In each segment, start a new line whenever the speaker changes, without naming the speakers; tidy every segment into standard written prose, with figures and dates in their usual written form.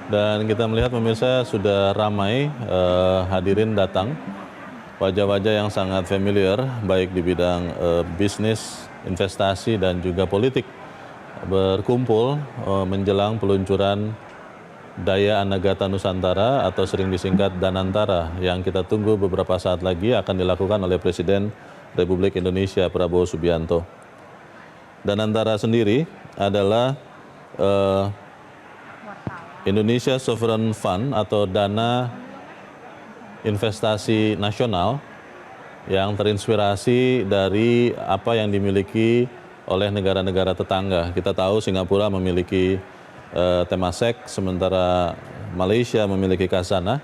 Dan kita melihat pemirsa sudah ramai hadirin datang, wajah-wajah yang sangat familiar baik di bidang bisnis, investasi dan juga politik berkumpul menjelang peluncuran Daya Anagata Nusantara atau sering disingkat Danantara yang kita tunggu beberapa saat lagi akan dilakukan oleh Presiden Republik Indonesia Prabowo Subianto. Danantara sendiri adalah Indonesia Sovereign Fund atau dana investasi nasional yang terinspirasi dari apa yang dimiliki oleh negara-negara tetangga. Kita tahu Singapura memiliki Temasek, sementara Malaysia memiliki Khazanah,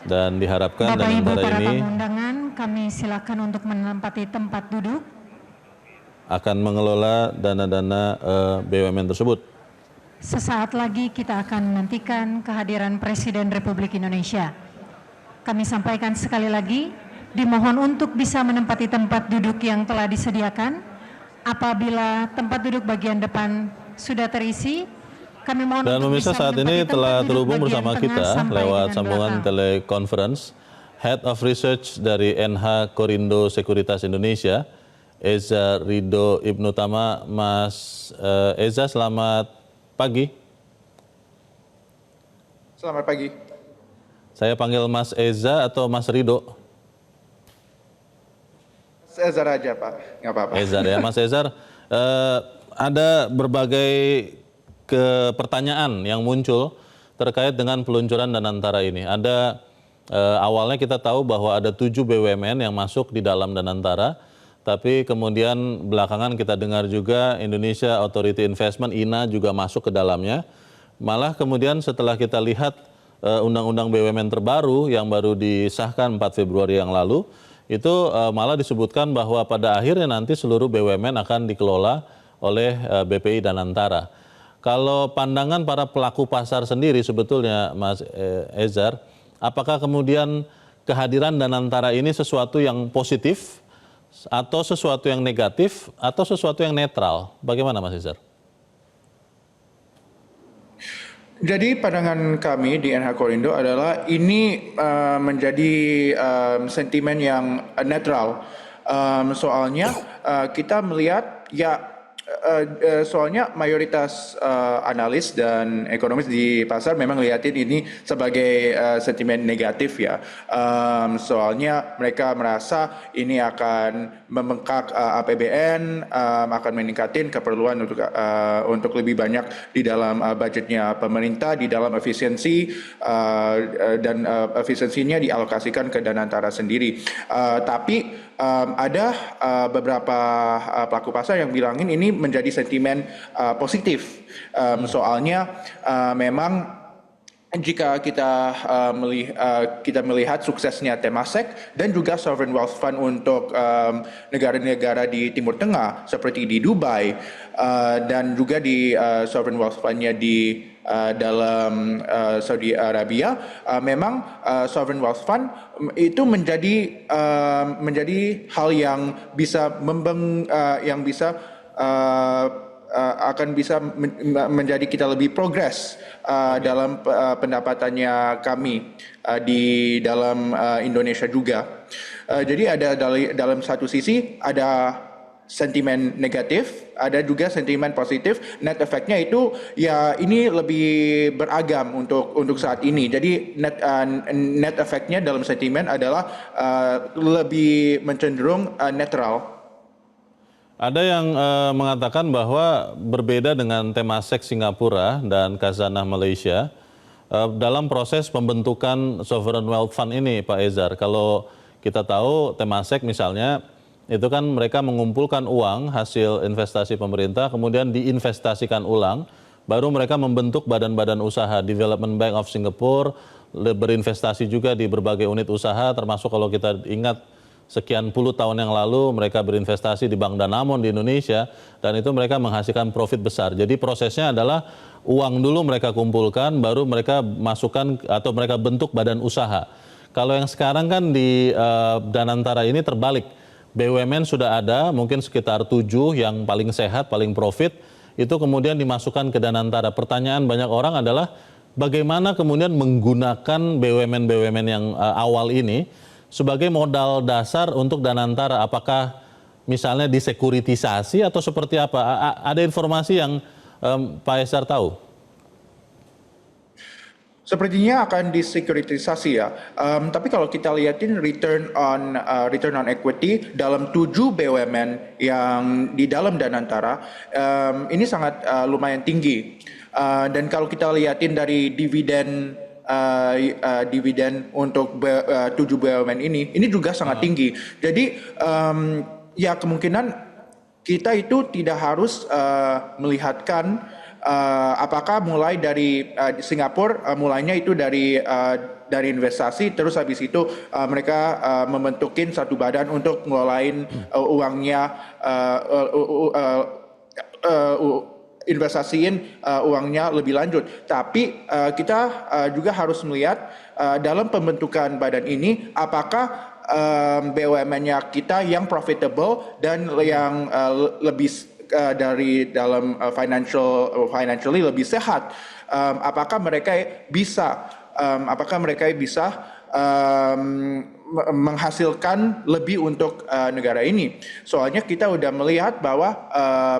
dan diharapkan
Bapak Ibu
Danantara
para
ini
tamu undangan, kami silakan untuk menempati tempat duduk.
akan mengelola dana-dana BUMN tersebut.
Sesaat lagi kita akan menantikan kehadiran Presiden Republik Indonesia. Kami sampaikan sekali lagi, dimohon untuk bisa menempati tempat duduk yang telah disediakan. Apabila tempat duduk bagian depan sudah terisi, kami mohon
dan
untuk
pemirsa
bisa
saat ini
menempati tempat
telah
duduk
terhubung
bagian
bersama
tengah
kita
sampai
lewat
dengan
sambungan
belakang.
teleconference Head of Research dari NH Korindo Sekuritas Indonesia, Eza Ridho Ibnu Tama. Mas Eza, selamat pagi.
Selamat pagi.
Saya panggil Mas Eza atau Mas Ridho?
Ezar aja Pak, nggak apa-apa.
Ezar ya, Mas Ezar. Ada berbagai pertanyaan yang muncul terkait dengan peluncuran Danantara ini. Ada awalnya kita tahu bahwa ada 7 BUMN yang masuk di dalam Danantara, tapi kemudian belakangan kita dengar juga Indonesia Authority Investment (INA) juga masuk ke dalamnya. Malah kemudian setelah kita lihat undang-undang BUMN terbaru yang baru disahkan 4 Februari yang lalu, itu malah disebutkan bahwa pada akhirnya nanti seluruh BUMN akan dikelola oleh BPI Danantara. Kalau pandangan para pelaku pasar sendiri sebetulnya Mas Ezar, apakah kemudian kehadiran Danantara ini sesuatu yang positif atau sesuatu yang negatif atau sesuatu yang netral? Bagaimana Mas Ezar?
Jadi pandangan kami di NH Korindo adalah ini menjadi sentimen yang netral. Soalnya kita melihat soalnya mayoritas analis dan ekonomis di pasar memang lihatin ini sebagai sentimen negatif ya. Soalnya mereka merasa ini akan membengkak APBN, akan meningkatin keperluan untuk lebih banyak di dalam budgetnya pemerintah, di dalam efisiensi, dan efisiensinya dialokasikan ke Danantara sendiri. Tapi ada beberapa pelaku pasar yang bilangin ini menjadi sentimen positif. Soalnya memang jika kita melihat suksesnya Temasek dan juga Sovereign Wealth Fund untuk negara-negara di Timur Tengah seperti di Dubai, dan juga di Sovereign Wealth Fund-nya di dalam Saudi Arabia, memang Sovereign Wealth Fund itu menjadi hal yang bisa akan bisa menjadi kita lebih progres dalam pendapatannya kami di dalam Indonesia juga. Jadi ada dalam satu sisi ada sentimen negatif, ada juga sentimen positif. Net efeknya itu ya ini lebih beragam untuk saat ini. Jadi net efeknya dalam sentimen adalah lebih mencenderung netral.
Ada yang mengatakan bahwa berbeda dengan Temasek Singapura dan Khazanah Malaysia dalam proses pembentukan Sovereign Wealth Fund ini, Pak Ezar. Kalau kita tahu Temasek misalnya, itu kan mereka mengumpulkan uang hasil investasi pemerintah, kemudian diinvestasikan ulang, baru mereka membentuk badan-badan usaha. Development Bank of Singapore berinvestasi juga di berbagai unit usaha, termasuk kalau kita ingat sekian puluh tahun yang lalu mereka berinvestasi di Bank Danamon di Indonesia, dan itu mereka menghasilkan profit besar. Jadi prosesnya adalah uang dulu mereka kumpulkan, baru mereka masukkan atau mereka bentuk badan usaha. Kalau yang sekarang kan di Danantara ini terbalik. BUMN sudah ada, mungkin sekitar 7 yang paling sehat, paling profit, itu kemudian dimasukkan ke Danantara. Pertanyaan banyak orang adalah bagaimana kemudian menggunakan BUMN-BUMN yang awal ini sebagai modal dasar untuk Danantara? Apakah misalnya disekuritisasi atau seperti apa? Ada informasi yang Pak Ezar tahu?
Sepertinya akan disekuritisasi ya. Tapi kalau kita lihatin return on equity dalam 7 BUMN yang di dalam Danantara, ini sangat lumayan tinggi. Dan kalau kita lihatin dari dividen untuk 7 BUMN ini juga sangat tinggi. Jadi ya kemungkinan kita itu tidak harus melihatkan apakah mulai dari Singapura mulainya itu dari investasi, terus habis itu mereka membentukin satu badan untuk ngelolain uangnya, investasiin uangnya lebih lanjut. Tapi kita juga harus melihat dalam pembentukan badan ini apakah BUMN-nya kita yang profitable dan yang lebih dari dalam financially lebih sehat, apakah mereka bisa menghasilkan lebih untuk negara ini. Soalnya kita udah melihat bahwa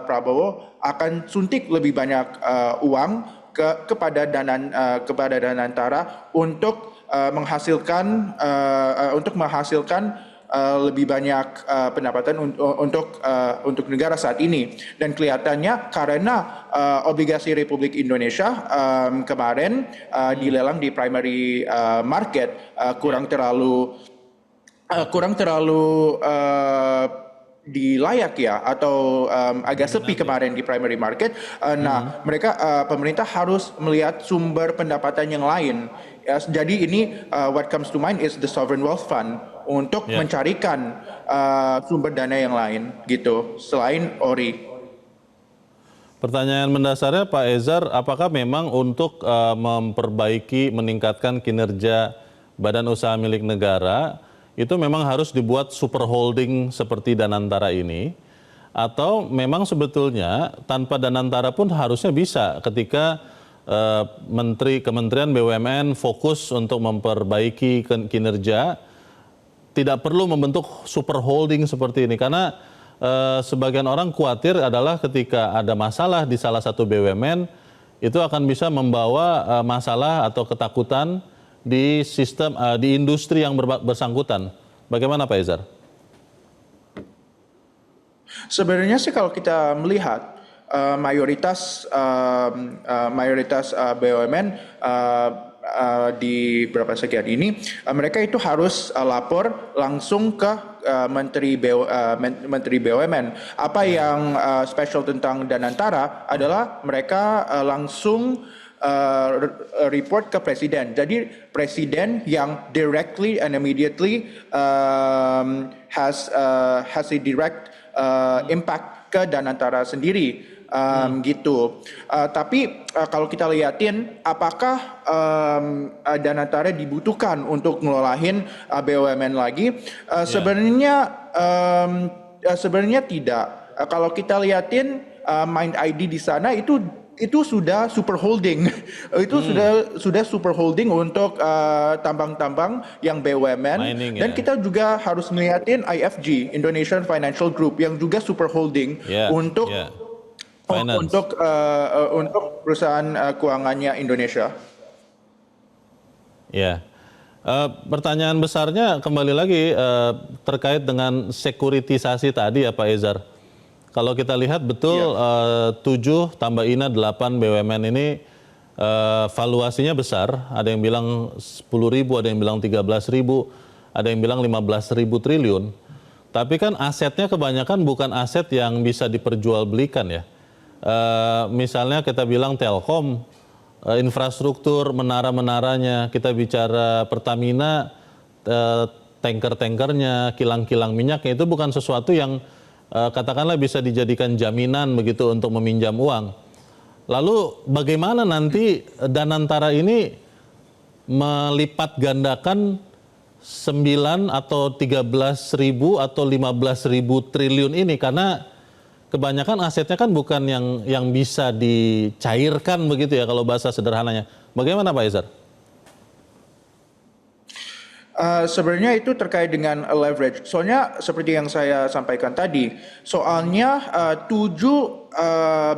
Prabowo akan suntik lebih banyak uang kepada Danantara untuk menghasilkan lebih banyak pendapatan untuk negara saat ini. Dan kelihatannya karena obligasi Republik Indonesia kemarin dilelang di primary market kurang terlalu dilayak ya, atau agak sepi kemarin di primary market. Nah, pemerintah harus melihat sumber pendapatan yang lain. Jadi ini what comes to mind is the sovereign wealth fund untuk mencarikan sumber dana yang lain gitu selain ORI.
Pertanyaan mendasarnya Pak Ezar, apakah memang untuk memperbaiki, meningkatkan kinerja badan usaha milik negara itu memang harus dibuat super holding seperti Danantara ini, atau memang sebetulnya tanpa Danantara pun harusnya bisa ketika Kementerian BUMN fokus untuk memperbaiki kinerja, tidak perlu membentuk super holding seperti ini? Karena sebagian orang khawatir adalah ketika ada masalah di salah satu BUMN, itu akan bisa membawa masalah atau ketakutan di sistem, di industri yang bersangkutan. Bagaimana Pak Ezar?
Sebenarnya sih kalau kita melihat mayoritas BUMN di beberapa sekian ini, mereka itu harus lapor langsung ke Menteri BUMN. Apa yang spesial tentang Danantara adalah mereka langsung report ke presiden. Jadi presiden yang directly and immediately has a direct impact ke Danantara sendiri. Gitu. Tapi kalau kita lihatin apakah Danantara dibutuhkan untuk ngelolahin BUMN lagi, sebenarnya tidak. Kalau kita lihatin Mind ID di sana itu sudah super holding. Itu sudah super holding untuk tambang-tambang yang BUMN. Mining, dan kita juga harus melihatin IFG, Indonesian Financial Group, yang juga super holding untuk perusahaan keuangannya Indonesia.
Ya, pertanyaan besarnya kembali lagi terkait dengan sekuritisasi tadi ya Pak Ezar. Kalau kita lihat betul 7 tambah INA 8 BUMN ini valuasinya besar. Ada yang bilang 10.000, ada yang bilang 13.000, ada yang bilang 15.000 triliun. Tapi kan asetnya kebanyakan bukan aset yang bisa diperjualbelikan ya. Misalnya kita bilang Telkom, infrastruktur menara-menaranya, kita bicara Pertamina, tanker-tankernya, kilang-kilang minyaknya, itu bukan sesuatu yang katakanlah bisa dijadikan jaminan begitu untuk meminjam uang. Lalu bagaimana nanti Danantara ini melipat gandakan 9 atau 13.000 atau 15.000 triliun ini, karena kebanyakan asetnya kan bukan yang bisa dicairkan begitu ya kalau bahasa sederhananya. Bagaimana Pak Ezar?
Sebenarnya itu terkait dengan leverage. Soalnya seperti yang saya sampaikan tadi, soalnya 7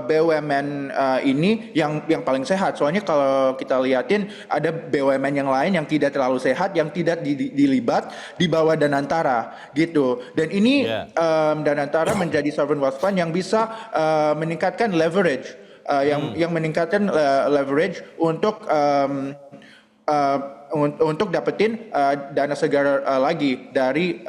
BUMN ini yang paling sehat. Soalnya kalau kita lihatin ada BUMN yang lain yang tidak terlalu sehat, yang tidak dilibat di bawah Danantara gitu. Dan ini Danantara menjadi sovereign wealth fund yang bisa meningkatkan leverage, yang meningkatkan leverage untuk dapetin dana segar lagi dari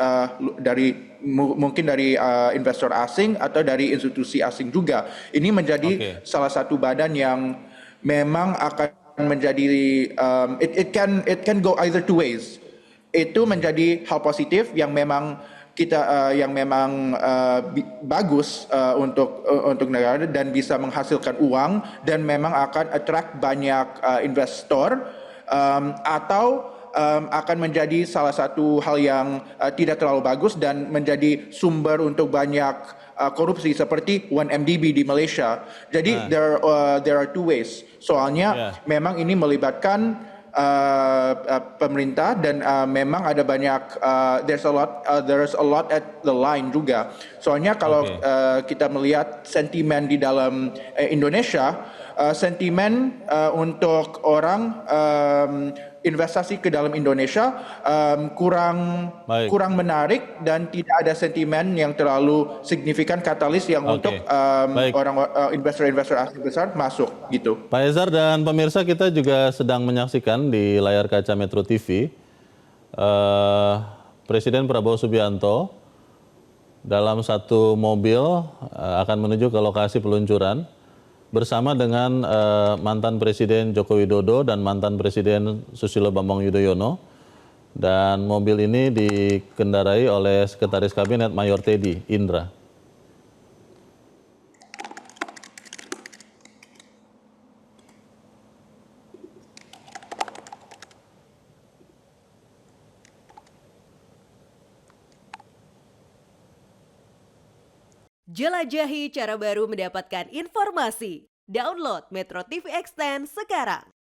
mungkin dari investor asing atau dari institusi asing juga. Ini menjadi salah satu badan yang memang akan menjadi it can go either two ways. Itu menjadi hal positif yang memang bagus untuk negara dan bisa menghasilkan uang dan memang akan attract banyak investor. Atau akan menjadi salah satu hal yang tidak terlalu bagus dan menjadi sumber untuk banyak korupsi seperti 1MDB di Malaysia. Jadi there are two ways. Soalnya memang ini melibatkan pemerintah dan memang ada banyak there's a lot at the line juga. Soalnya kalau kita melihat sentimen di dalam Indonesia, sentimen untuk orang investasi ke dalam Indonesia kurang menarik dan tidak ada sentimen yang terlalu signifikan katalis yang untuk orang investor-investor asing besar masuk gitu.
Pak Ezar dan pemirsa, kita juga sedang menyaksikan di layar kaca Metro TV Presiden Prabowo Subianto dalam satu mobil akan menuju ke lokasi peluncuran bersama dengan mantan Presiden Joko Widodo dan mantan Presiden Susilo Bambang Yudhoyono. Dan mobil ini dikendarai oleh Sekretaris Kabinet Mayor Teddy Indra.
Jelajahi cara baru mendapatkan informasi. Download Metro TV Extend sekarang.